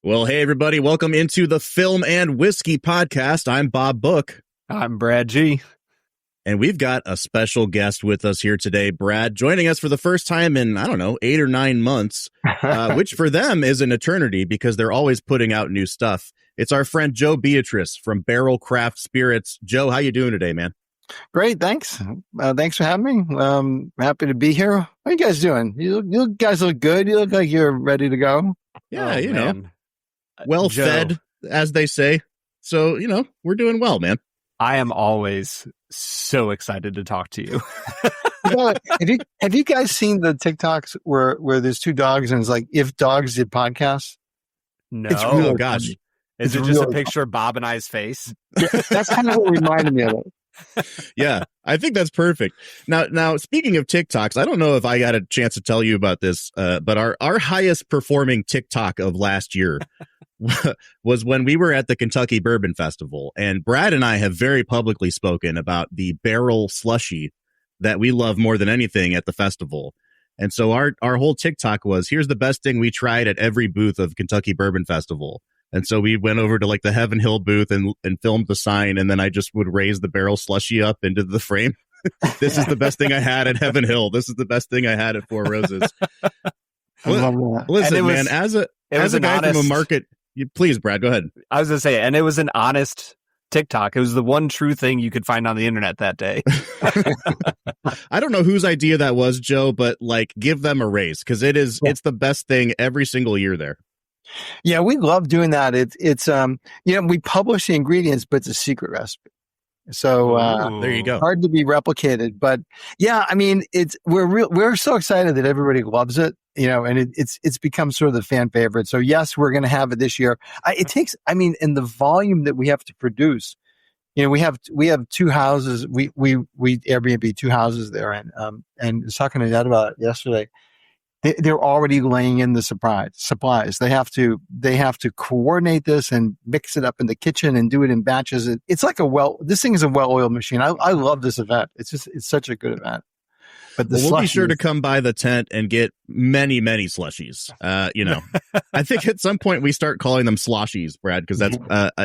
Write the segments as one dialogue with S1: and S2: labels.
S1: Well, hey, everybody. Welcome into the Film and Whiskey Podcast. I'm Bob Book.
S2: I'm Brad G.
S1: And we've got a special guest with us here today, Brad, joining us for the first time in, 8 or 9 months, which for them is an eternity because they're always putting out new stuff. It's our friend Joe Beatrice from Barrell Craft Spirits. Joe, how you doing today, man?
S3: Great, thanks. Thanks for having me. Happy to be here. How are you guys doing? You guys look good. You look like you're ready to go.
S1: Yeah, know, well Joe, fed, as they say. So, we're doing well, man.
S2: I am always so excited to talk to you.
S3: Have you guys seen the TikToks where there's two dogs and it's like, if dogs did podcasts?
S2: No.
S3: It's really
S1: gosh.
S3: funny.
S2: Is it just a picture of Bob and I's face?
S3: Yeah, that's kind of what reminded me of it.
S1: Yeah, I think that's perfect. Now, speaking of TikToks, I don't know if I got a chance to tell you about this, but our highest performing TikTok of last year was when we were at the Kentucky Bourbon Festival, and Brad and I have very publicly spoken about the barrel slushy that we love more than anything at the festival. And so our whole TikTok was, here's the best thing we tried at every booth of Kentucky Bourbon Festival. And so we went over to like the Heaven Hill booth and filmed the sign, and then I just would raise the barrel slushy up into the frame. This is the best thing I had at Heaven Hill. This is the best thing I had at Four Roses. Listen, man, as a guy from a market, please, Brad, go ahead.
S2: I was going to say, and it was an honest TikTok. It was the one true thing you could find on the internet that day.
S1: I don't know whose idea that was, Joe, but give them a raise because it's the best thing every single year there.
S3: Yeah, we love doing that. It's we publish the ingredients, but it's a secret recipe. So
S1: there you go.
S3: Hard to be replicated, but yeah, I mean, we're so excited that everybody loves it, and it's become sort of the fan favorite. So yes, we're going to have it this year. In the volume that we have to produce, we have two houses. We Airbnb 2 houses there, and I was talking to Dad about it yesterday. They're already laying in the supplies. They have to coordinate this and mix it up in the kitchen and do it in batches. It's like this thing is a well-oiled machine. I love this event. It's such a good event. But
S1: we'll be sure to come by the tent and get many, many slushies. I think at some point we start calling them sloshies, Brad, because that's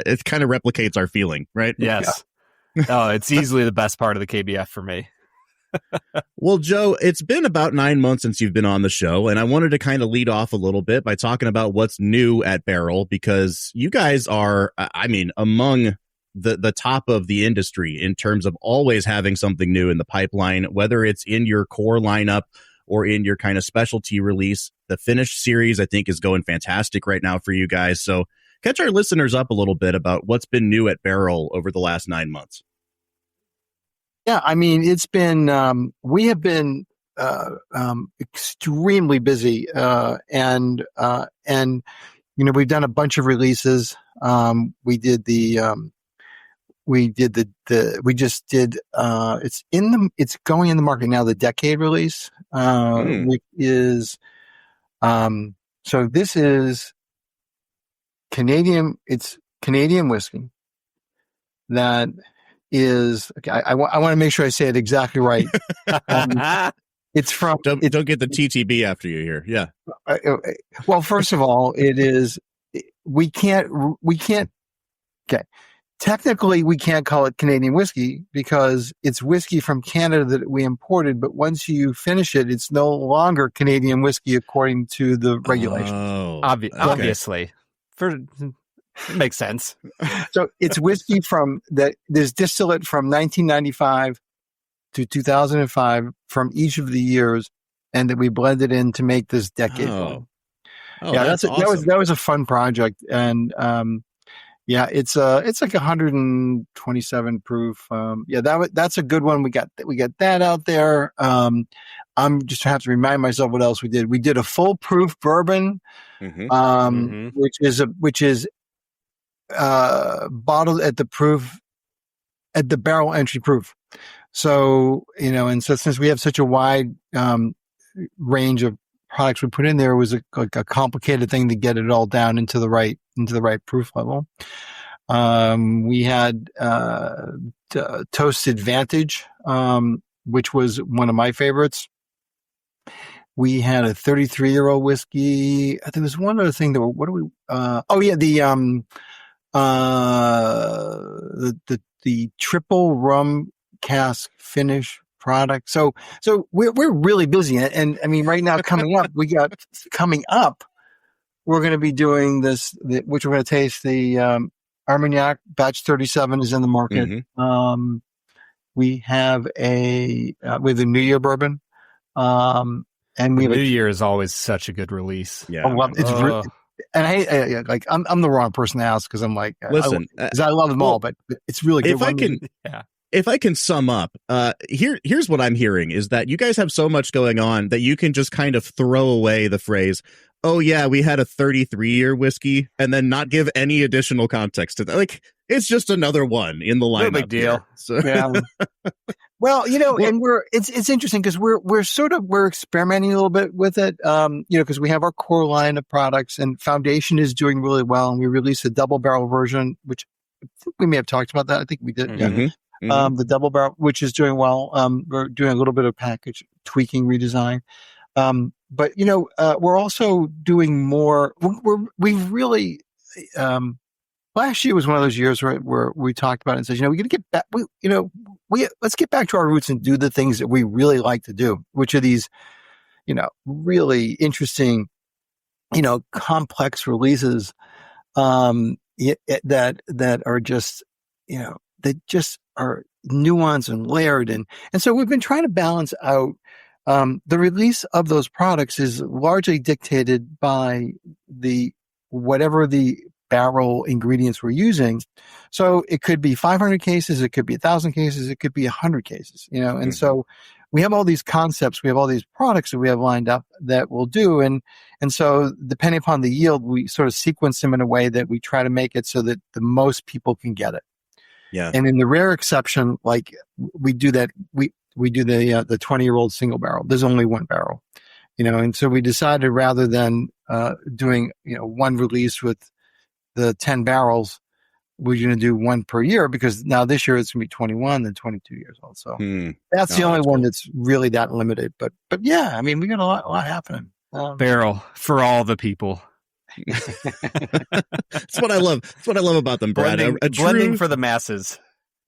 S1: it kind of replicates our feeling, right?
S2: Yes. Yeah. Oh, it's easily the best part of the KBF for me.
S1: Well, Joe, it's been about 9 months since you've been on the show, and I wanted to kind of lead off a little bit by talking about what's new at Barrell, because you guys are, among the top of the industry in terms of always having something new in the pipeline, whether it's in your core lineup or in your kind of specialty release. The finished series, I think, is going fantastic right now for you guys. So catch our listeners up a little bit about what's been new at Barrell over the last 9 months.
S3: Yeah, it's been, we have been extremely busy, and we've done a bunch of releases. We just did, it's going in the market now, the Decade release, which is, so this is it's Canadian whiskey that is, okay, I want to make sure I say it exactly right. It's from...
S1: Don't get the TTB after you here. Yeah.
S3: Well, first of all, we can't, okay. Technically, we can't call it Canadian whiskey because it's whiskey from Canada that we imported, but once you finish it, it's no longer Canadian whiskey according to the regulations.
S1: Oh,
S2: obviously. It makes sense.
S3: So it's whiskey there's distillate from 1995 to 2005 from each of the years, and that we blended in to make this Decade one. Yeah, that's awesome. That was a fun project, and it's like 127 proof. That's a good one. We got that out there. I'm just have to remind myself what else we did. We did a full proof bourbon, which is bottled at the barrel entry proof. So, and so since we have such a wide range of products we put in there, it was a complicated thing to get it all down into the right proof level. We had Toasted Vantage, which was one of my favorites. We had a 33-year-old whiskey. There was one other thing the triple rum cask finish product. So we're really busy. And I mean, right now coming up, we're going to be doing this, which we're going to taste. The Armagnac batch 37 is in the market.
S1: Mm-hmm.
S3: We have a New Year bourbon. And we have
S2: New Year is always such a good release.
S1: Yeah.
S3: And I'm the wrong person to ask because I'm like,
S1: listen,
S3: I love them all, but it's really good.
S1: If I can sum up, here's what I'm hearing is that you guys have so much going on that you can just kind of throw away the phrase, "Oh yeah, we had a 33-year whiskey," and then not give any additional context to that. Like, it's just another one in the lineup.
S2: No big deal.
S1: So.
S3: Yeah. Well, and it's interesting because we're experimenting a little bit with it. Because we have our core line of products, and Foundation is doing really well, and we released a double barrel version, which I think we may have talked about that. I think we did.
S1: Mm-hmm.
S3: Yeah. Mm-hmm. The double barrel, which is doing well. We're doing a little bit of package tweaking, redesign. But we're also doing more. We've really. Last year was one of those years where we talked about it and said, we got to get back. Let's get back to our roots and do the things that we really like to do, which are these, really interesting, complex releases, that are just, that just are nuanced and layered, and so we've been trying to balance out. The release of those products is largely dictated by whatever the barrel ingredients we're using. So it could be 500 cases, it could be 1,000 cases, it could be 100 cases, and mm-hmm. So we have all these concepts, we have all these products that we have lined up that we'll do. And so depending upon the yield, we sort of sequence them in a way that we try to make it so that the most people can get it.
S1: Yeah.
S3: And in the rare exception, like we do that, we do the 20-year-old single barrel. There's only one barrel, and so we decided rather than doing, one release with the 10 barrels, we're going to do one per year, because now this year it's going to be 21 and 22 years old. So that's the only one that's really that limited. But yeah, I mean, we got a lot happening.
S2: Barrel for all the people.
S1: That's what I love. That's what I love about them, Brad.
S2: Blending for the masses.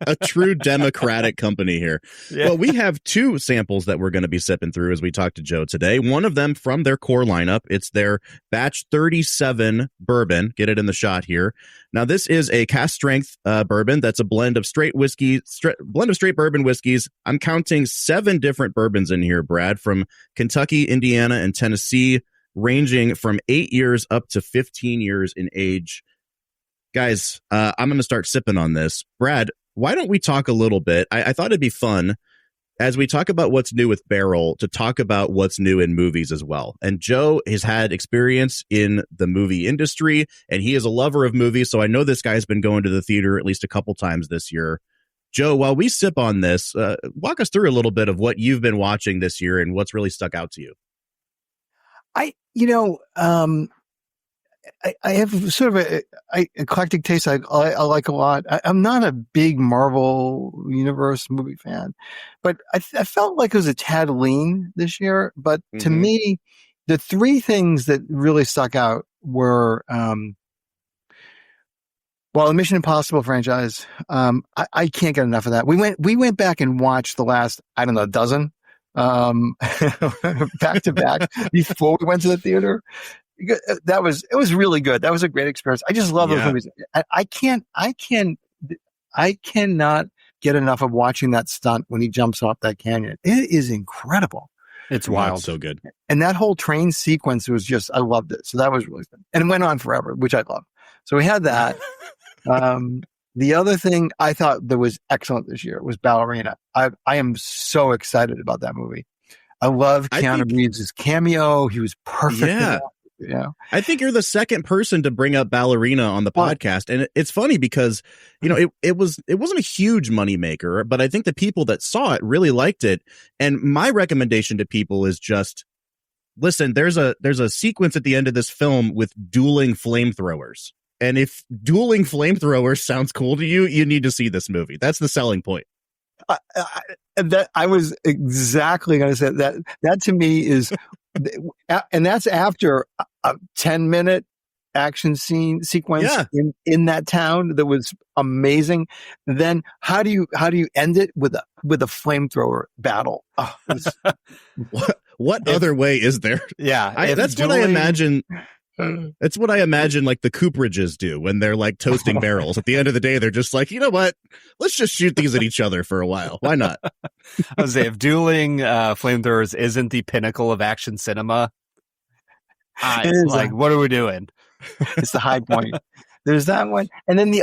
S1: A true democratic company here. Yeah. Well, we have two samples that we're going to be sipping through as we talk to Joe today. One of them from their core lineup. It's their batch 37 bourbon. Get it in the shot here. Now, this is a cask strength bourbon. That's a blend of straight bourbon whiskeys. I'm counting 7 different bourbons in here, Brad, from Kentucky, Indiana, and Tennessee, ranging from 8 years up to 15 years in age. Guys, I'm going to start sipping on this. Brad, why don't we talk a little bit? I thought it'd be fun as we talk about what's new with Barrell to talk about what's new in movies as well. And Joe has had experience in the movie industry, and he is a lover of movies. So I know this guy's been going to the theater at least a couple times this year. Joe, while we sip on this, walk us through a little bit of what you've been watching this year and what's really stuck out to you.
S3: I have sort of a eclectic taste. I like a lot. I'm not a big Marvel Universe movie fan, but I felt like it was a tad lean this year. But to me, the 3 things that really stuck out were, the Mission Impossible franchise. I can't get enough of that. We went back and watched the last, dozen, back to back before we went to the theater. It was really good. That was a great experience. I just love those movies. I cannot get enough of watching that stunt when he jumps off that canyon. It is incredible.
S2: It's wild.
S1: So good.
S3: And that whole train sequence was I loved it. So that was really good. And it went on forever, which I love. So we had that. The other thing I thought that was excellent this year was Ballerina. I am so excited about that movie. I love Keanu Reeves' cameo. He was perfect.
S1: Yeah.
S3: Yeah,
S1: I think you're the second person to bring up Ballerina on the podcast, and it's funny because it wasn't a huge moneymaker, but I think the people that saw it really liked it. And my recommendation to people is just listen. There's a sequence at the end of this film with dueling flamethrowers, and if dueling flamethrowers sounds cool to you, you need to see this movie. That's the selling point.
S3: I was exactly going to say that. That to me is and that's after a 10-minute action sequence in that town that was amazing. Then how do you end it with a flamethrower battle? Oh,
S1: what other way is there?
S2: Yeah,
S1: that's what I imagine. It's what I imagine like the Cooperages do when they're like toasting barrels. At the end of the day, they're just like, you know what? Let's just shoot these at each other for a while. Why not?
S2: I was say, if dueling flamethrowers isn't the pinnacle of action cinema, what are we doing?
S3: It's the high point. There's that one, and then the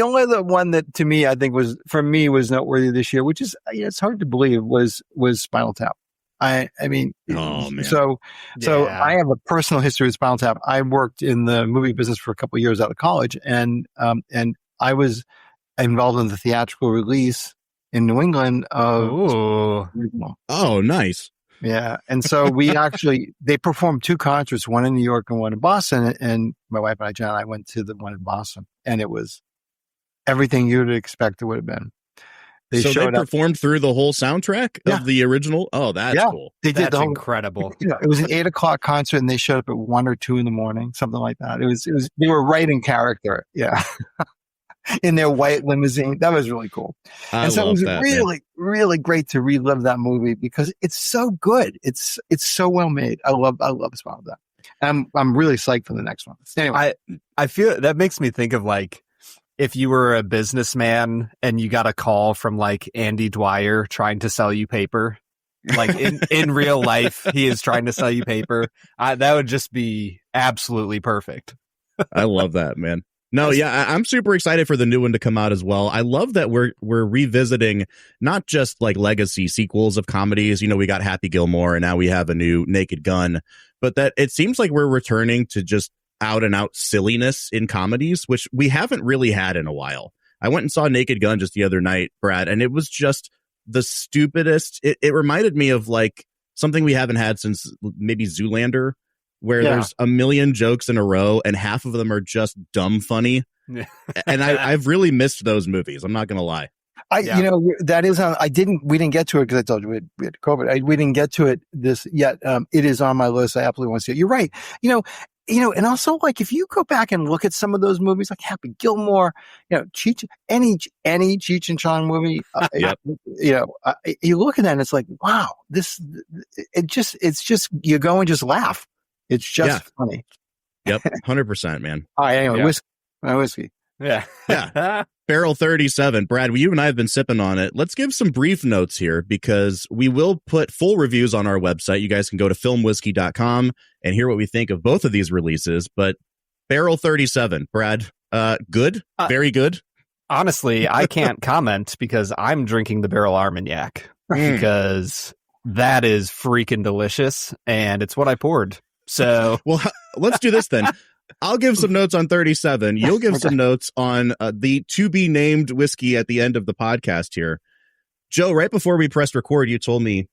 S3: only other one that to me I think was noteworthy this year, which is it's hard to believe, was Spinal Tap. I mean,
S1: oh man.
S3: So I have a personal history with Spinal Tap. I worked in the movie business for a couple of years out of college, and I was involved in the theatrical release in New England of.
S1: Oh, nice.
S3: Yeah, and so they performed 2 concerts, one in New York and one in Boston, and my wife and I, John and I, went to the one in Boston, and it was everything you'd expect it would have been.
S1: They performed through the whole soundtrack of the original. Oh, that's cool.
S3: They did.
S2: That's incredible.
S3: It was an 8:00 concert, and they showed up at 1 or 2 in the morning, something like that. It was. They were right in character. Yeah, in their white limousine. That was really cool. And so it was really, really great to relive that movie because it's so good. It's so well made. I love Spinal Tap. I'm really psyched for the next one. Anyway,
S2: I feel that makes me think of like, if you were a businessman and you got a call from like Andy Dwyer trying to sell you paper, like in real life, he is trying to sell you paper. That would just be absolutely perfect.
S1: I love that, man. No, yeah, I'm super excited for the new one to come out as well. I love that we're revisiting not just like legacy sequels of comedies. We got Happy Gilmore and now we have a new Naked Gun, but that it seems like we're returning to just out and out silliness in comedies, which we haven't really had in a while. I went and saw Naked Gun just the other night, Brad, and it was just the stupidest. It reminded me of like something we haven't had since maybe Zoolander, where there's a million jokes in a row and half of them are just dumb funny. And I've really missed those movies. I'm not going to lie.
S3: That is on. We didn't get to it because I told you we had COVID. We didn't get to it this yet. It is on my list. I absolutely want to see it. You're right. And also like if you go back and look at some of those movies, like Happy Gilmore, any Cheech and Chong movie, you look at that and it's like, wow, it's just you go and just laugh. It's just funny.
S1: Yep, 100%, man.
S3: All right, anyway, whiskey.
S1: Yeah. Barrell 37. Brad, you and I have been sipping on it. Let's give some brief notes here because we will put full reviews on our website. You guys can go to filmwhiskey.com and hear what we think of both of these releases. But Barrell 37, Brad, good? Very good?
S2: Honestly, I can't comment because I'm drinking the Barrell Armagnac because that is freaking delicious and it's what I poured. So,
S1: well, let's do this then. I'll give some notes on 37. You'll give some notes on the to be named whiskey at the end of the podcast here. Joe, right before we pressed record, you told me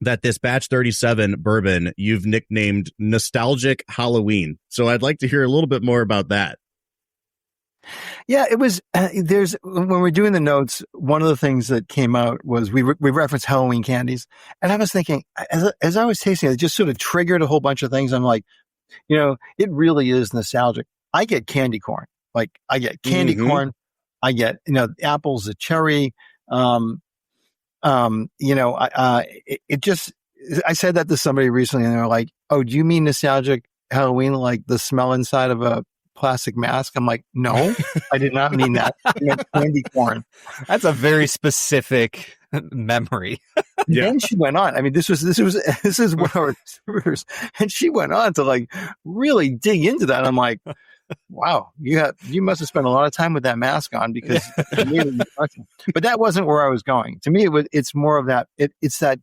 S1: that this batch 37 bourbon you've nicknamed Nostalgic Halloween. So I'd like to hear a little bit more about that.
S3: Yeah, it was, when we're doing the notes, one of the things that came out was we referenced Halloween candies. And I was thinking, as I was tasting it, it just sort of triggered a whole bunch of things. I'm like, it really is nostalgic. I get candy corn. Like I get candy corn. I get, apples, the cherry. I said that to somebody recently and they were like, oh, do you mean nostalgic Halloween? Like the smell inside of a plastic mask? I'm like, no, I did not mean that. I meant candy corn.
S2: That's a very specific memory.
S3: Then she went on. I mean, this is one of our supers, and she went on to like really dig into that. I'm like, wow, you must have spent a lot of time with that mask on because. But that wasn't where I was going. To me, it's more of that. It's that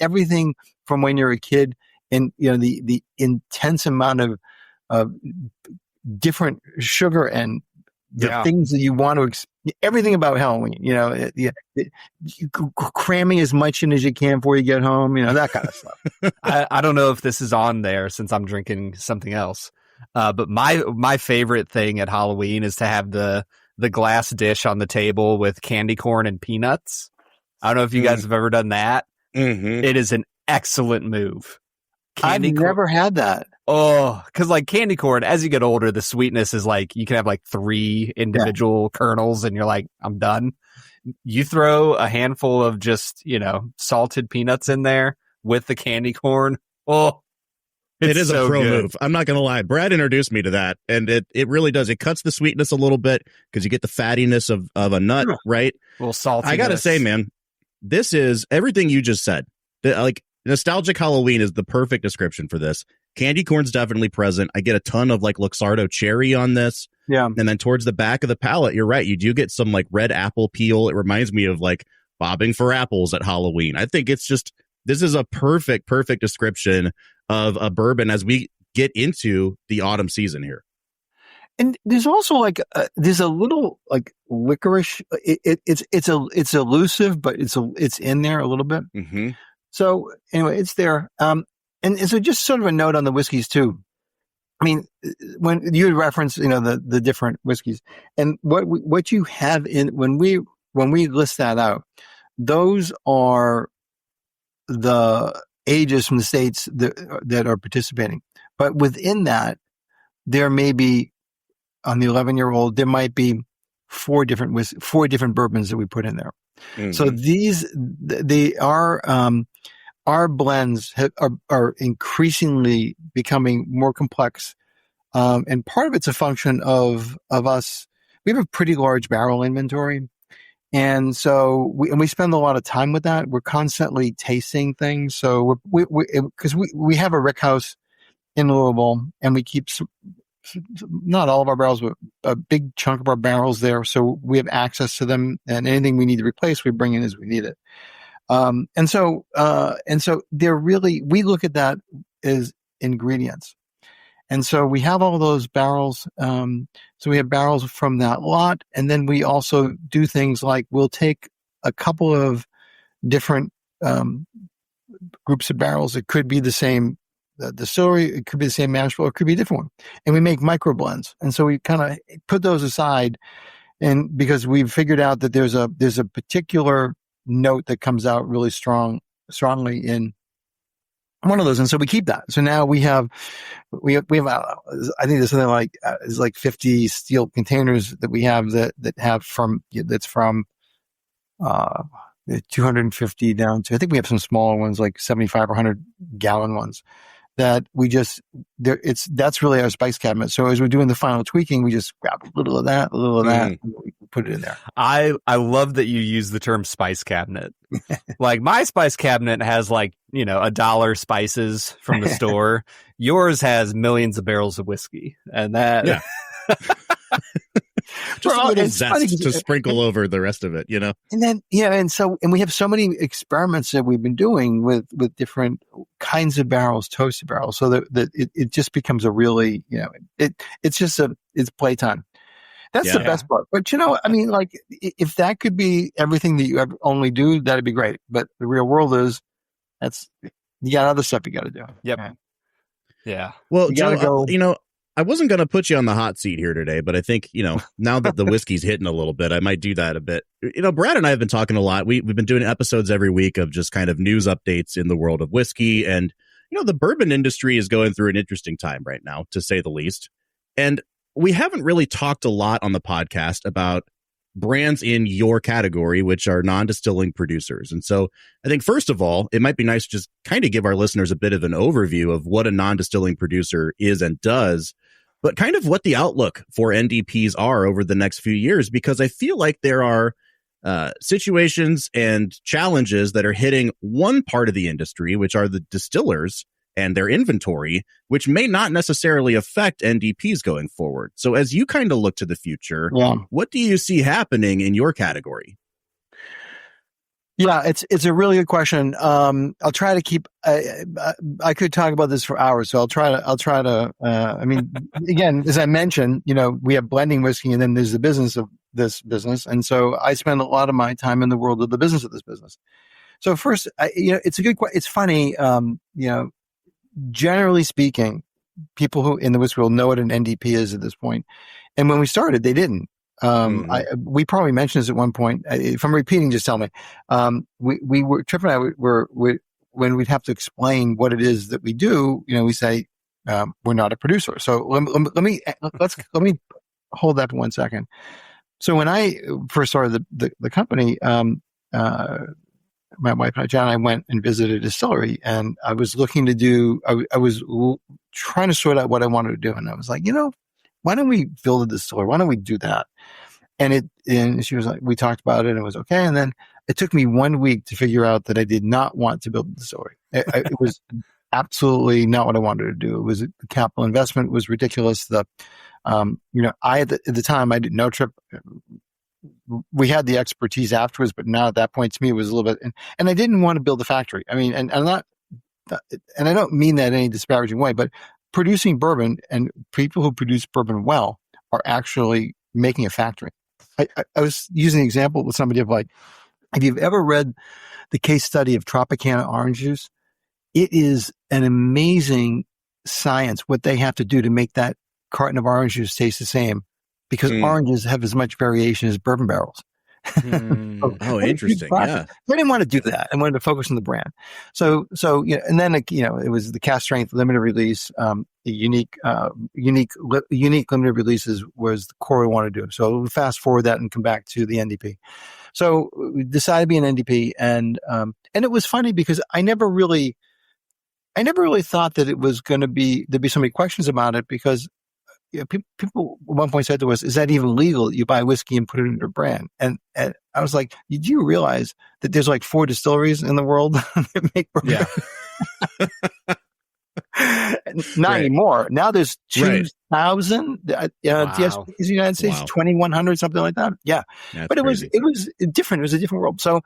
S3: everything from when you're a kid, and the intense amount of different sugar and the things that you want to everything about Halloween, cramming as much in as you can before you get home, that kind of stuff.
S2: I don't know if this is on there since I'm drinking something else. But my favorite thing at Halloween is to have the glass dish on the table with candy corn and peanuts. I don't know if you guys have ever done that. Mm-hmm. It is an excellent move.
S3: I've never had that.
S2: Oh, because like candy corn, as you get older, the sweetness is like you can have like 3 individual kernels, and you're like, I'm done. You throw a handful of just salted peanuts in there with the candy corn. Oh,
S1: it is
S2: so
S1: a pro
S2: good.
S1: move. I'm not going to lie. Brad introduced me to that, and it really does. It cuts the sweetness a little bit because you get the fattiness of a nut, right?
S2: A little salty.
S1: I got to say, man, this is everything you just said. Like nostalgic Halloween is the perfect description for this. Candy corn's definitely present. I get a ton of like Luxardo cherry on this.
S3: Yeah.
S1: And then towards the back of the palate, you're right. You do get some like red apple peel. It reminds me of like bobbing for apples at Halloween. I think this is a perfect description of a bourbon as we get into the autumn season here.
S3: And there's also like there's a little like licorice. It's elusive, but it's in there a little bit.
S1: Mm-hmm.
S3: So anyway, it's there. And so just sort of a note on the whiskeys too. I mean, when you reference, the different whiskeys and what you have in when we list that out, those are the ages from the states that are participating. But within that, there may be on the 11-year-old, there might be 4 different bourbons that we put in there. Mm-hmm. So our blends are increasingly becoming more complex. And part of it's a function of us. We have a pretty large barrel inventory. And so we spend a lot of time with that. We're constantly tasting things. So because we have a rick house in Louisville and we keep not all of our barrels, but a big chunk of our barrels there. So we have access to them, and anything we need to replace, we bring in as we need it. And so they're really, we look at that as ingredients. And so we have all those barrels. So we have barrels from that lot. And then we also do things like we'll take a couple of different groups of barrels. It could be the same distillery, it could be the same mash bill, it could be a different one. And we make micro blends. And so we kind of put those aside, and because we've figured out that there's a particular note that comes out really strongly in one of those, and so we keep that. So now we have I think there's something like it's like 50 steel containers that we have that's from 250 down to, I think we have some smaller ones like 75 or 100 gallon ones that we just that's really our spice cabinet. So as we're doing the final tweaking, we just grab a little of that, and we put it in there.
S2: I love that you use the term spice cabinet. Like my spice cabinet has like, $1 spices from the store. Yours has millions of barrels of whiskey, and that.
S1: Yeah. Just a little zest to sprinkle over the rest of it,
S3: And then, and we have so many experiments that we've been doing with different kinds of barrels, toasted barrels, so that it just becomes a really, it's playtime. That's the best part. But, I mean, like, if that could be everything that you ever only do, that'd be great. But the real world is, you got other stuff you got to do.
S2: Yep. Yeah.
S1: Well, Joe, I wasn't going to put you on the hot seat here today, but I think, now that the whiskey's hitting a little bit, I might do that a bit. Brad and I have been talking a lot. We've been doing episodes every week of just kind of news updates in the world of whiskey. And, the bourbon industry is going through an interesting time right now, to say the least. And we haven't really talked a lot on the podcast about brands in your category, which are non-distilling producers. And so I think, first of all, it might be nice to just kind of give our listeners a bit of an overview of what a non-distilling producer is and does, but kind of what the outlook for NDPs are over the next few years, because I feel like there are situations and challenges that are hitting one part of the industry, which are the distillers and their inventory, which may not necessarily affect NDPs going forward. So as you kind of look to the future, what do you see happening in your category?
S3: Yeah, it's a really good question. I'll try to keep. I could talk about this for hours, so I'll try to. I mean, again, as I mentioned, we have blending whiskey, and then there's the business of this business, and so I spend a lot of my time in the world of the business of this business. So first, it's a good. It's funny, generally speaking, people who in the whiskey world know what an NDP is at this point, and when we started, they didn't. We probably mentioned this at one point. If I'm repeating, just tell me. Trip and I when we'd have to explain what it is that we do, we say, we're not a producer. So let me hold that for 1 second. So when I first started the company, my wife, John, and I went and visited a distillery, and I was looking to do, I was trying to sort out what I wanted to do. And I was like, why don't we build a distillery? Why don't we do that? And she was like, we talked about it and it was okay. And then it took me 1 week to figure out that I did not want to build a distillery. It was absolutely not what I wanted to do. It was, the capital investment was ridiculous. I, at the time, I did no trip. We had the expertise afterwards, but now at that point, to me, it was a little bit, and I didn't want to build a factory. I mean, and I'm not, and I don't mean that in any disparaging way, but producing bourbon and people who produce bourbon well are actually making a factory. I was using an example with somebody of like, if you've ever read the case study of Tropicana orange juice, it is an amazing science what they have to do to make that carton of orange juice taste the same, because oranges have as much variation as bourbon barrels.
S1: Oh, interesting. Yeah.
S3: I didn't want to do that. I wanted to focus on the brand. So, and then, it was the cast strength limited release, the unique limited releases was the core we wanted to do. So we'll fast forward that and come back to the NDP. So we decided to be an NDP, and it was funny because I never really thought that it was going to be, there'd be so many questions about it, because people at one point said to us, is that even legal? You buy whiskey and put it in your brand. And I was like, do you realize that there's like 4 distilleries in the world that make bourbon?
S1: Yeah.
S3: Not anymore. Now there's 2,000.
S2: Wow.
S3: DSPs in the United States, 2,100, something like that. Yeah.
S1: That's
S3: but it was different. It was a different world. So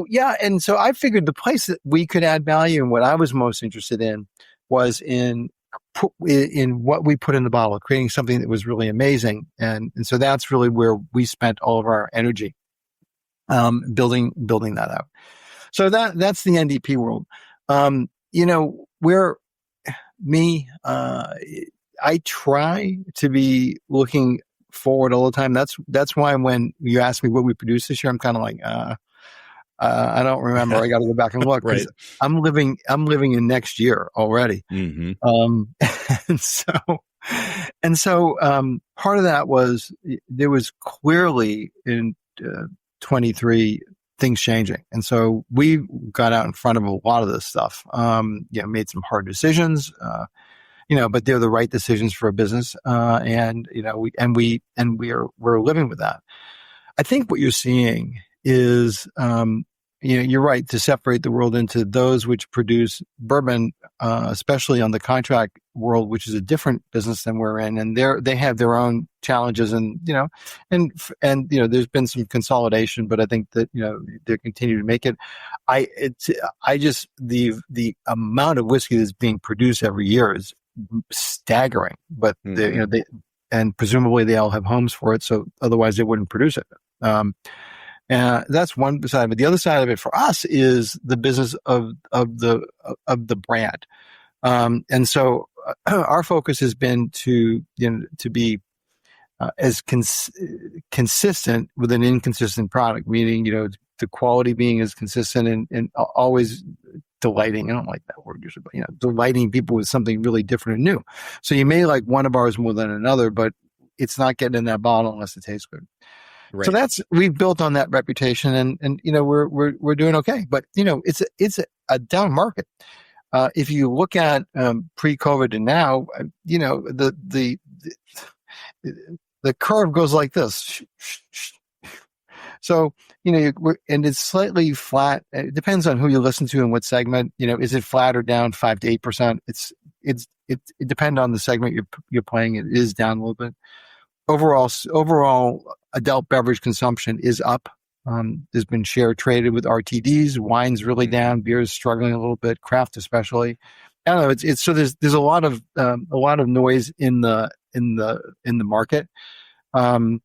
S3: yeah. And so I figured the place that we could add value and what I was most interested in was in what we put in the bottle, creating something that was really amazing. And so that's really where we spent all of our energy, building that out. So that's the NDP world. I try to be looking forward all the time. That's why when you ask me what we produce this year, I'm kind of like, I don't remember. I got to go back and look.
S1: Right.
S3: I'm living in next year already.
S1: Mm-hmm.
S3: And so part of that was there was clearly in 23 things changing, and so we got out in front of a lot of this stuff. Made some hard decisions. But they're the right decisions for a business. We're living with that. I think what you're seeing is, you're right to separate the world into those which produce bourbon, especially on the contract world, which is a different business than we're in, and they have their own challenges, and there's been some consolidation, but I think that they continue to make it. The amount of whiskey that's being produced every year is staggering, but and presumably they all have homes for it, so otherwise they wouldn't produce it. That's one side of it. The other side of it for us is the business of the brand. And so our focus has been to be as consistent with an inconsistent product, meaning, the quality being as consistent and always delighting. I don't like that word usually, but delighting people with something really different and new. So you may like one of ours more than another, but it's not getting in that bottle unless it tastes good. Right. So we've built on that reputation, and we're doing okay. But it's a down market. If you look at pre-COVID and now, the curve goes like this. So and it's slightly flat. It depends on who you listen to and what segment. Is it flat or down 5 to 8%? It depends on the segment you're playing. It is down a little bit. Overall, adult beverage consumption is up. There's been share traded with RTDs. Wine's really down. Beer's struggling a little bit. Craft especially. I don't know. It's so there's a lot of noise in the market. We're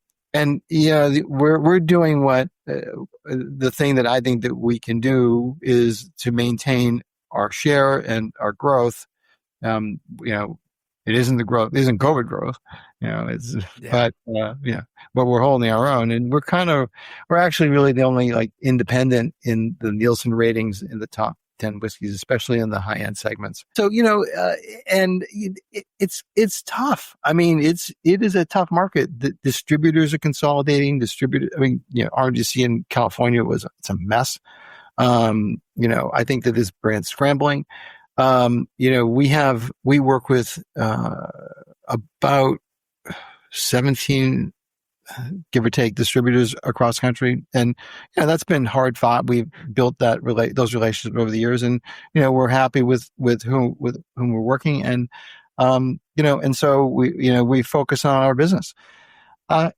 S3: doing what the thing that I think that we can do is to maintain our share and our growth. It isn't the growth, it isn't COVID growth, but we're holding our own, and we're actually really the only like independent in the Nielsen ratings in the top 10 whiskeys, especially in the high end segments. So, and it's tough. I mean, it is a tough market. The distributors are consolidating. RGC in California it's a mess. I think that this brand's scrambling. We work with, about 17, give or take, distributors across country. And, that's been hard fought. We've built those relationships over the years, and, we're happy with whom we're working. And, and so we focus on our business.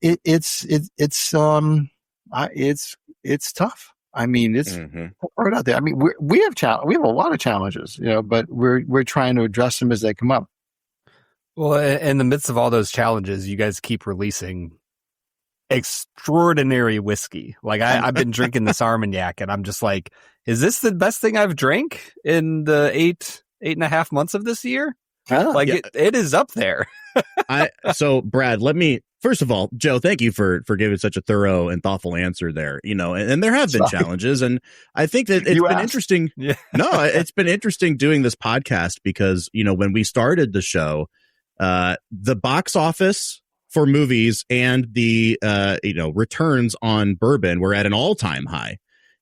S3: It's tough. I mean, it's hard out there. I mean, we have a lot of challenges, but we're trying to address them as they come up.
S2: Well, in the midst of all those challenges, you guys keep releasing extraordinary whiskey. Like I've been drinking this Armagnac, and I'm just like, is this the best thing I've drank in the 8.5 months of this year? It is up there.
S1: So Brad, first of all, Joe, thank you for giving such a thorough and thoughtful answer there. And there have been challenges, and I think that it's been interesting. Yeah. No, it's been interesting doing this podcast because, when we started the show, the box office for movies and the returns on bourbon were at an all-time high.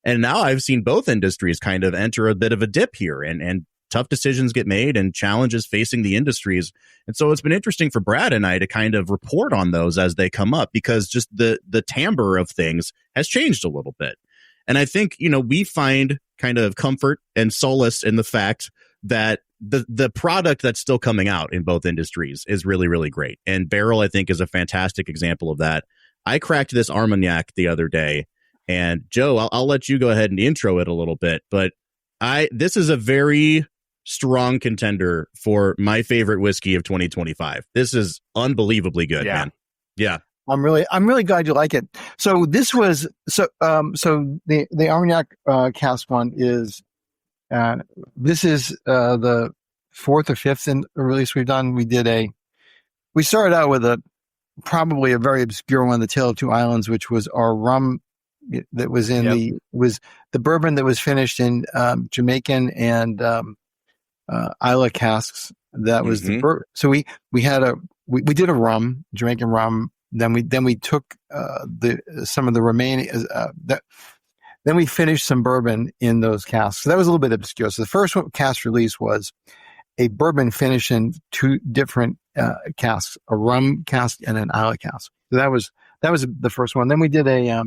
S1: And now I've seen both industries kind of enter a bit of a dip here, and tough decisions get made and challenges facing the industries. And so it's been interesting for Brad and I to kind of report on those as they come up, because just the timbre of things has changed a little bit. And I think, we find kind of comfort and solace in the fact that the product that's still coming out in both industries is really, really great. And Barrell, I think, is a fantastic example of that. I cracked this Armagnac the other day, and Joe, I'll let you go ahead and intro it a little bit, but this is a very strong contender for my favorite whiskey of 2025. This is unbelievbly good, man. Yeah.
S3: I'm really glad you like it. So this was, the Armagnac cask one is, this is the fourth or fifth release we've done. We started out with probably a very obscure one, the Tale of Two Islands, which was our rum that was in was the bourbon that was finished in Jamaican and Isla casks. That was the bourbon. So we did a rum, Jamaican rum. Then we took some of the remaining then we finished some bourbon in those casks. So that was a little bit obscure. So the first cask release was a bourbon finished in two different casks, a rum cask and an Isla cask. So that was the first one. Then we did a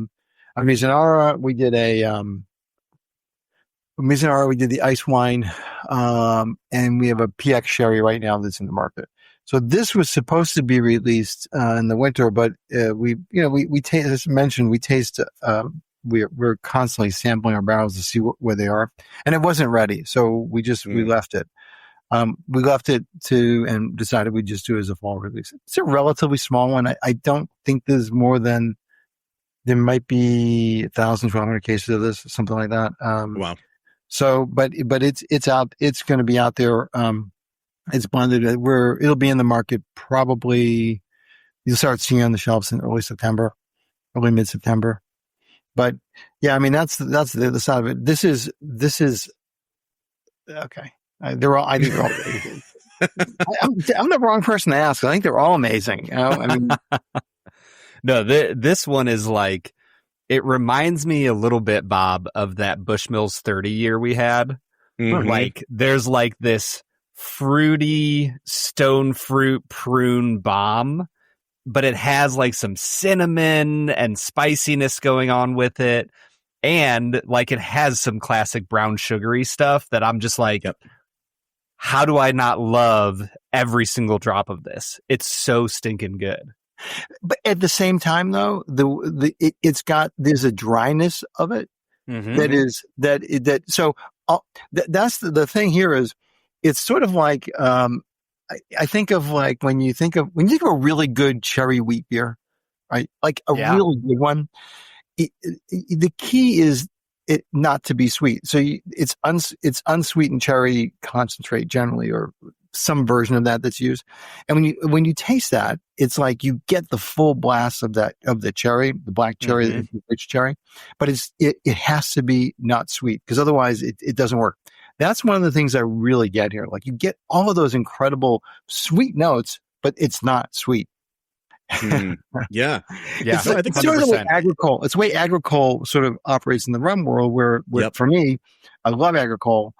S3: Mizunara. We did the ice wine, and we have a PX sherry right now that's in the market. So this was supposed to be released in the winter, but we taste, as mentioned, we taste. We're constantly sampling our barrels to see where they are, and it wasn't ready, so we left it. We left it and decided we'd just do it as a fall release. It's a relatively small one. I don't think there's more than, there might be 1,000, 1,200 cases of this, something like that.
S1: Wow.
S3: So, but it's out. It's going to be out there. It's blended. It'll be in the market probably. You'll start seeing it on the shelves in early mid-September. But yeah, I mean that's the other side of it. This is okay. I think they're all. I'm the wrong person to ask. I think they're all amazing. I mean,
S2: no, this one is like, it reminds me a little bit, Bob, of that Bushmills 30 year we had. Mm-hmm. Like there's like this fruity stone fruit prune bomb, but it has like some cinnamon and spiciness going on with it. And like it has some classic brown sugary stuff that I'm just like, how do I not love every single drop of this? It's so stinking good.
S3: But at the same time, though, there's a dryness of it that's the thing here is, it's sort of like I think of like when you think of a really good cherry wheat beer, right? Like a really good one. The key is it not to be sweet. So it's unsweetened cherry concentrate generally, or some version of that's used. And when you taste that, it's like you get the full blast of the cherry, the black cherry, the rich cherry, but it has to be not sweet, because otherwise it doesn't work. That's one of the things I really get here. Like you get all of those incredible sweet notes, but it's not sweet.
S1: Mm. Yeah.
S2: Yeah.
S3: It's, it's sort of the way agricole. It's the way agricole sort of operates in the rum world. Where for me, I love agricole.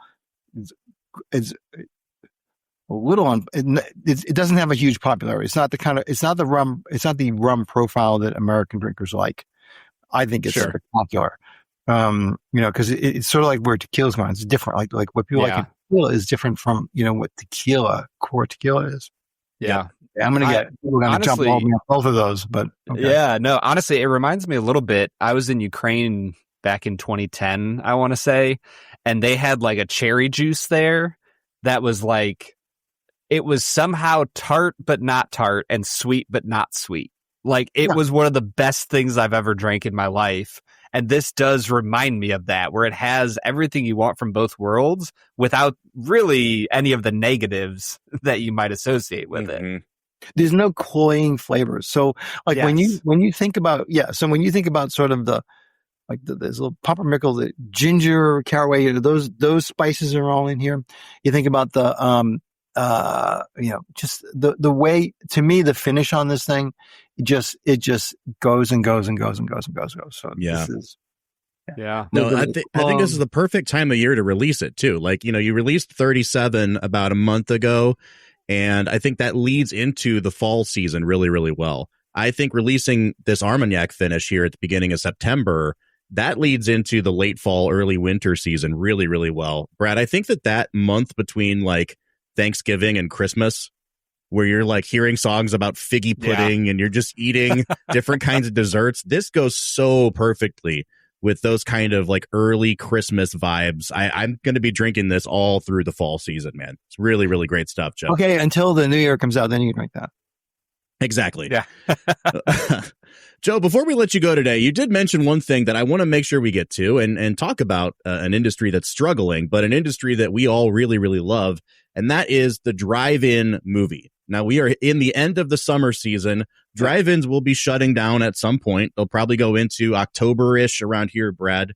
S3: It's a little on. It doesn't have a huge popularity. It's not the kind of. It's not the rum. It's not the rum profile that American drinkers like. I think it's spectacular. Because it's sort of like where tequila's going. It's different. Like what people like in tequila is different from what core tequila is.
S2: Yeah.
S3: I'm going to get, we're going to jump all both of those, but okay.
S2: Yeah, no, honestly, it reminds me a little bit. I was in Ukraine back in 2010, I want to say, and they had like a cherry juice there that was like, it was somehow tart, but not tart, and sweet, but not sweet. Like it was one of the best things I've ever drank in my life. And this does remind me of that, where it has everything you want from both worlds without really any of the negatives that you might associate with it.
S3: There's no cloying flavors. So like when you think about, when you think about sort of there's a little pumpernickel, the ginger, caraway, those spices are all in here. You think about the, just the way, to me, the finish on this thing, it just goes and goes and goes and goes and goes and goes. So this is,
S1: no, I think this is the perfect time of year to release it too. Like, you released 37 about a month ago, and I think that leads into the fall season really, really well. I think releasing this Armagnac finish here at the beginning of September, that leads into the late fall, early winter season really, really well. Brad, I think that month between like Thanksgiving and Christmas, where you're like hearing songs about figgy pudding and you're just eating different kinds of desserts, this goes so perfectly with those kind of like early Christmas vibes. I'm going to be drinking this all through the fall season, man. It's really, really great stuff, Joe.
S3: Okay, until the new year comes out, then you can drink that.
S1: Exactly. Yeah. Joe, before we let you go today, you did mention one thing that I want to make sure we get to and talk about an industry that's struggling, but an industry that we all really, really love, and that is the drive-in movie. Now, we are in the end of the summer season. Drive-ins will be shutting down at some point. They'll probably go into October-ish around here, Brad.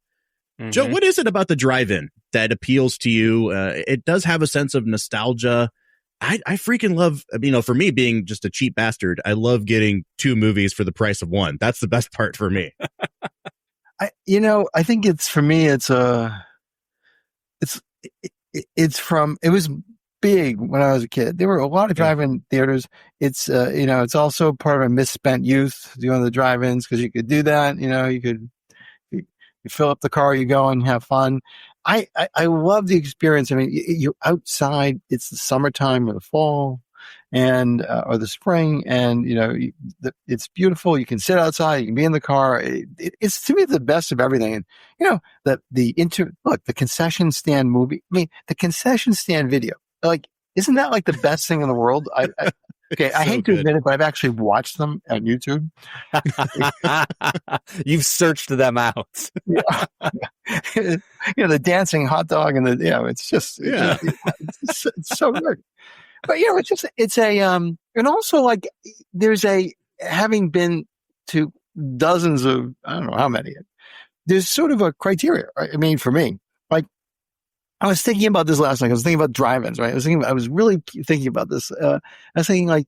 S1: Mm-hmm. Joe, what is it about the drive-in that appeals to you? It does have a sense of nostalgia. I freaking love, for me being just a cheap bastard, I love getting 2 movies for the price of 1. That's the best part for me.
S3: I think it was big when I was a kid. There were a lot of drive-in theaters. It's, it's also part of a misspent youth doing the drive-ins because you could do that. You fill up the car, you go and have fun. I love the experience. I mean, you're outside. It's the summertime or the fall and, or the spring. And, it's beautiful. You can sit outside. You can be in the car. It's to me the best of everything. And, the concession stand movie. I mean, the concession stand video, like, isn't that like the best thing in the world? I hate to admit it, but I've actually watched them on YouTube.
S2: You've searched them out.
S3: The dancing hot dog and it's so good. But and also like having been to dozens of, I don't know how many, there's sort of a criteria. Right? I mean, for me, like, I was thinking about this last night. I was thinking about drive-ins, right? I was really thinking about this. I was thinking like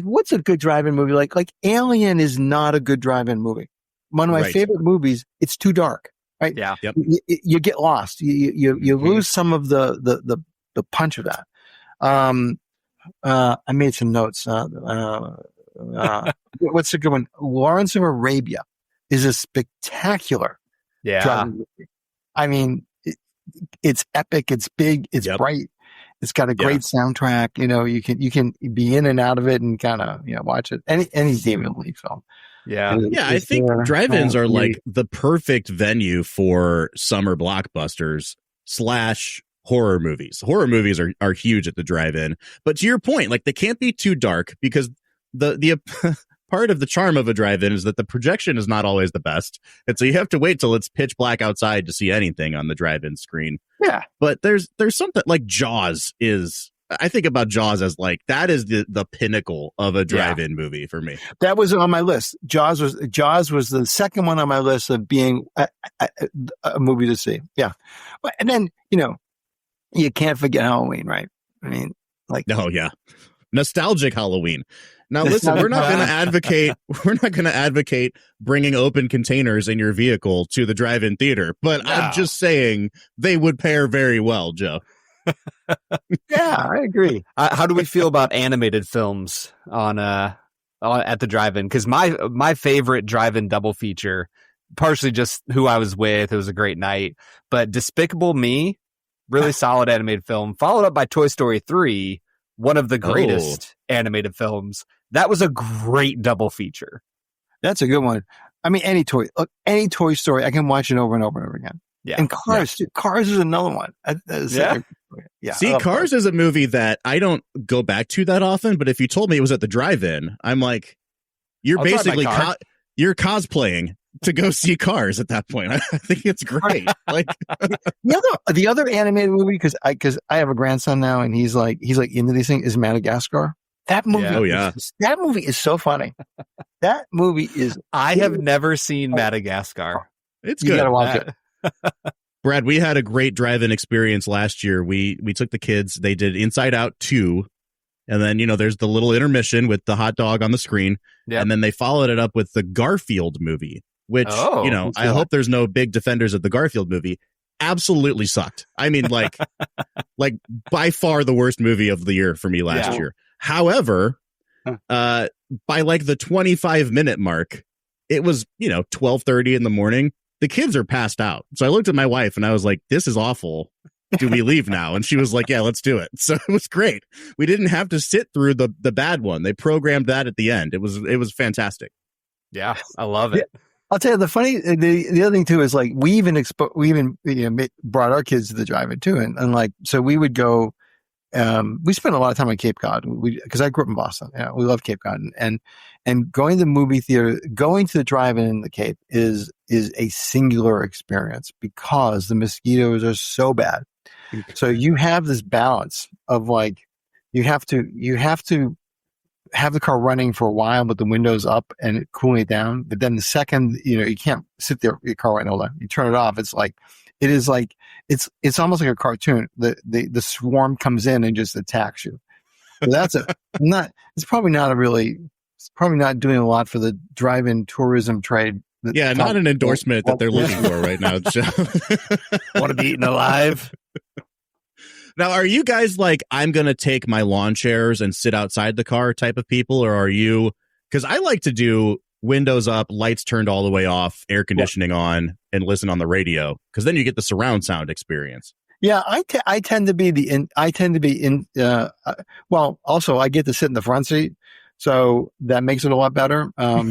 S3: what's a good drive-in movie? Like Alien is not a good drive-in movie. One of my favorite movies. It's too dark, right?
S2: Yeah. Yep.
S3: You get lost. You lose some of the punch of that. I made some notes. What's a good one? Lawrence of Arabia is a spectacular drive-in movie. I mean, it's epic. It's big. It's bright. It's got a great soundtrack. You can be in and out of it and kind of watch it. Any David Lee film.
S2: Yeah.
S1: I think drive-ins are like the perfect venue for summer blockbusters / horror movies. Horror movies are huge at the drive-in. But to your point, like they can't be too dark because the part of the charm of a drive-in is that the projection is not always the best. And so you have to wait till it's pitch black outside to see anything on the drive-in screen.
S3: Yeah.
S1: But there's something like Jaws is, I think about Jaws as like, that is the pinnacle of a drive-in movie for me.
S3: That was on my list. Jaws was the second one on my list of being a movie to see. Yeah. And then, You can't forget Halloween, right? I mean, like,
S1: Oh yeah, nostalgic Halloween. Now listen, we're not going to advocate bringing open containers in your vehicle to the drive-in theater, but
S2: No.
S1: I'm just saying they would pair very well, Joe.
S3: yeah, I agree.
S2: How do we feel about animated films on at the drive-in? Because my favorite drive-in double feature, partially just who I was with, it was a great night, but Despicable Me, really solid animated film, followed up by Toy Story 3, one of the greatest animated films. That was a great double feature.
S3: That's a good one. I mean, any Toy Story, I can watch it over and over and over again.
S2: Yeah.
S3: And Cars, too. Cars is another one. Yeah.
S1: See, Cars is a movie that I don't go back to that often, but if you told me it was at the drive-in, I'm like, you're basically you're cosplaying to go see Cars at that point. I think it's great. Like
S3: the other animated movie, because I have a grandson now, and he's like into these things, is Madagascar. That movie, that movie is so funny. That movie is.
S2: I have never seen Madagascar.
S1: It's
S3: You
S1: good.
S3: gotta watch it.
S1: Brad, we had a great drive-in experience last year. We took the kids. They did Inside Out 2. And then, there's the little intermission with the hot dog on the screen. Yep. And then they followed it up with the Garfield movie, which, I hope there's no big defenders of the Garfield movie. Absolutely sucked. I mean, like by far the worst movie of the year for me last year. However, by like the 25-minute mark, it was, 12:30 in the morning. The kids are passed out. So I looked at my wife and I was like, this is awful. Do we leave now? And she was like, yeah, let's do it. So it was great. We didn't have to sit through the bad one. They programmed that at the end. It was fantastic.
S2: Yeah, I love it.
S3: Yeah. I'll tell you the other thing too is like we even brought our kids to the drive-in too, and like so we would go. We spent a lot of time on Cape Cod because I grew up in Boston. We love Cape Cod, and going to the movie theater, going to the drive-in in the Cape is a singular experience because the mosquitoes are so bad. So you have this balance of like you have to have the car running for a while with the windows up and cooling it down. But then the second, you can't sit there, your car right all day. You turn it off. It's almost like a cartoon. The swarm comes in and just attacks you. So it's probably not doing a lot for the drive-in tourism trade.
S1: Yeah, not an endorsement that they're looking for right now.
S2: Want to be eaten alive?
S1: Now, are you guys like, I'm going to take my lawn chairs and sit outside the car type of people? Or are you, because I like to do windows up, lights turned all the way off, air conditioning on, and listen on the radio, because then you get the surround sound experience.
S3: Yeah, I tend to be well, also I get to sit in the front seat, so that makes it a lot better. I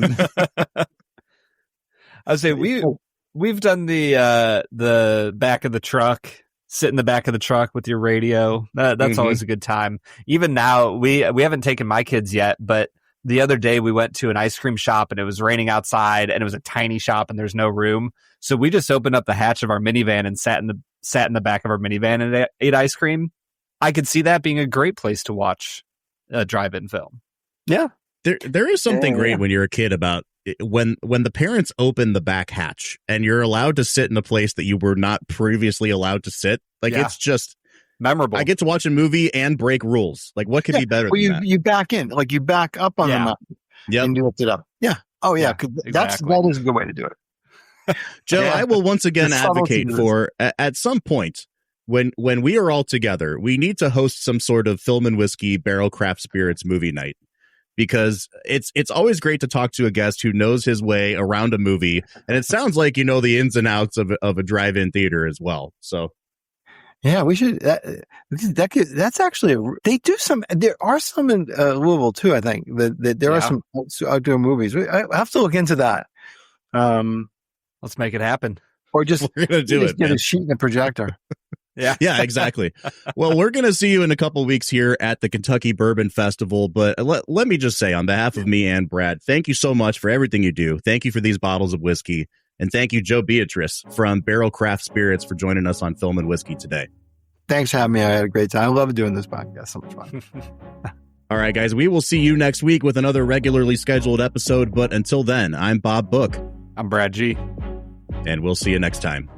S2: would say we've done the back of the truck. Sit in the back of the truck with your radio. That's always a good time. Even now, we haven't taken my kids yet, but the other day we went to an ice cream shop and it was raining outside and it was a tiny shop and there's no room. So we just opened up the hatch of our minivan and sat in the back of our minivan and ate ice cream. I could see that being a great place to watch a drive-in film.
S3: Yeah.
S1: There is something great when you're a kid about when the parents open the back hatch and you're allowed to sit in a place that you were not previously allowed to sit. Like it's just
S2: memorable.
S1: I get to watch a movie and break rules. Like what could be better than that?
S3: You back in, like you back up on the mountain and you lift it up. Yeah. Oh yeah.
S2: Exactly.
S3: That is a good way to do it.
S1: Joe, I will once again advocate for at some point when we are all together, we need to host some sort of Film and Whiskey Barrell Craft Spirits movie night. Because it's always great to talk to a guest who knows his way around a movie, and it sounds like the ins and outs of a drive-in theater as well. So, yeah, we should. That's actually they do some. There are some in Louisville too. I think that there are some outdoor movies. I have to look into that.
S2: Let's make it happen.
S3: Or just
S1: we're gonna do it.
S3: Get a sheet and a projector.
S1: Yeah, exactly. Well, we're going to see you in a couple of weeks here at the Kentucky Bourbon Festival. But let me just say, on behalf of me and Brad, thank you so much for everything you do. Thank you for these bottles of whiskey. And thank you, Joe Beatrice from Barrell Craft Spirits, for joining us on Film and Whiskey today.
S3: Thanks for having me. I had a great time. I love doing this podcast. So much fun.
S1: All right, guys, we will see you next week with another regularly scheduled episode. But until then, I'm Bob Book.
S2: I'm Brad G.
S1: And we'll see you next time.